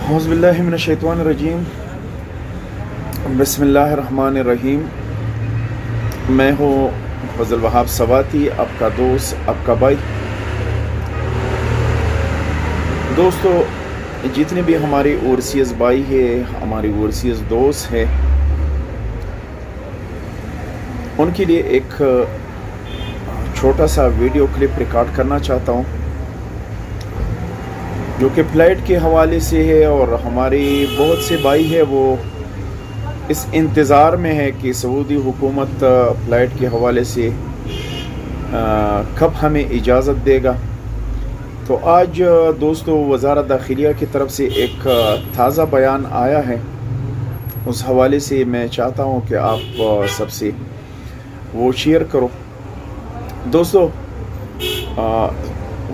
اعوذ باللہ من الشیطان الرجیم، بسم اللہ الرحمن الرحیم۔ میں ہوں فضل وہاب سواتی، آپ کا دوست، آپ کا بھائی۔ دوستو، جتنے بھی ہمارے اوورسیز بھائی ہے، ہماری اوورسیز دوست ہے، ان کے لیے ایک چھوٹا سا ویڈیو کلپ ریکارڈ کرنا چاہتا ہوں، جو کہ فلائٹ کے حوالے سے ہے، اور ہمارے بہت سے بھائی ہے وہ اس انتظار میں ہے کہ سعودی حکومت فلائٹ کے حوالے سے کب ہمیں اجازت دے گا۔ تو آج دوستو وزارت داخلیہ کی طرف سے ایک تازہ بیان آیا ہے، اس حوالے سے میں چاہتا ہوں کہ آپ سب سے وہ شیئر کرو۔ دوستو،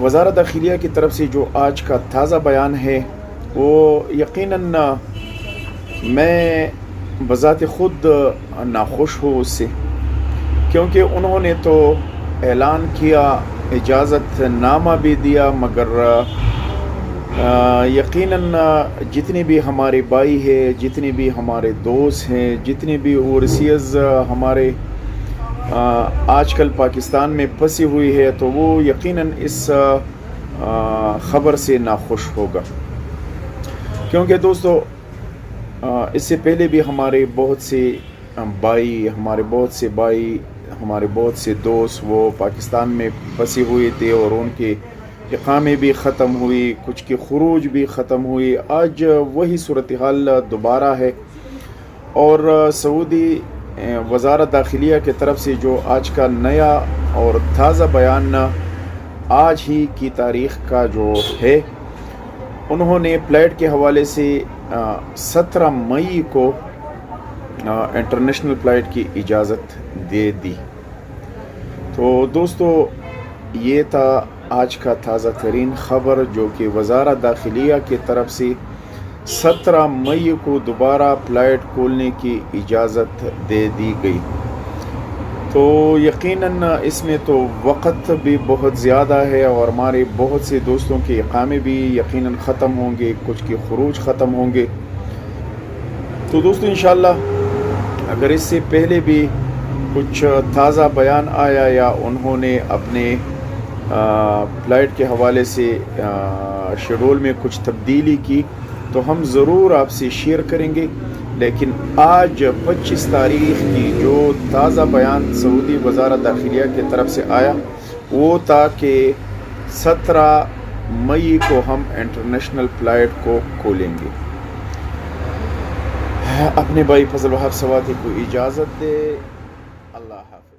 وزارت داخلیہ کی طرف سے جو آج کا تازہ بیان ہے، وہ یقیناً میں بذات خود ناخوش ہوں اس سے، کیونکہ انہوں نے تو اعلان کیا، اجازت نامہ بھی دیا، مگر یقیناً جتنے بھی ہمارے بھائی ہیں، جتنے بھی ہمارے دوست ہیں، جتنے بھی اوورسیز ہمارے آج کل پاکستان میں پھنسی ہوئی ہے، تو وہ یقیناً اس خبر سے ناخوش ہوگا، کیونکہ دوستو اس سے پہلے بھی ہمارے بہت سے بھائی، ہمارے بہت سے دوست وہ پاکستان میں پھنسے ہوئے تھے، اور ان کے اقامے بھی ختم ہوئی، کچھ کی خروج بھی ختم ہوئی۔ آج وہی صورتحال دوبارہ ہے، اور سعودی وزارت داخلیہ کی طرف سے جو آج کا نیا اور تازہ بیان آج ہی کی تاریخ کا جو ہے، انہوں نے فلائٹ کے حوالے سے 17 مئی کو انٹرنیشنل فلائٹ کی اجازت دے دی۔ تو دوستو، یہ تھا آج کا تازہ ترین خبر، جو کہ وزارت داخلیہ کی طرف سے 17 مئی کو دوبارہ فلائٹ کھولنے کی اجازت دے دی گئی۔ تو یقیناً اس میں تو وقت بھی بہت زیادہ ہے، اور ہمارے بہت سے دوستوں کے اقامے بھی یقیناً ختم ہوں گے، کچھ کے خروج ختم ہوں گے۔ تو دوستو، انشاءاللہ اگر اس سے پہلے بھی کچھ تازہ بیان آیا، یا انہوں نے اپنے فلائٹ کے حوالے سے شیڈول میں کچھ تبدیلی کی، تو ہم ضرور آپ سے شیئر کریں گے۔ لیکن آج 25 تاریخ کی جو تازہ بیان سعودی وزارت داخلیہ کی طرف سے آیا، وہ تھا کہ 17 مئی کو ہم انٹرنیشنل فلائٹ کو کھولیں گے۔ اپنے بھائی فضل وہاب سواتی کو اجازت دے۔ اللہ حافظ۔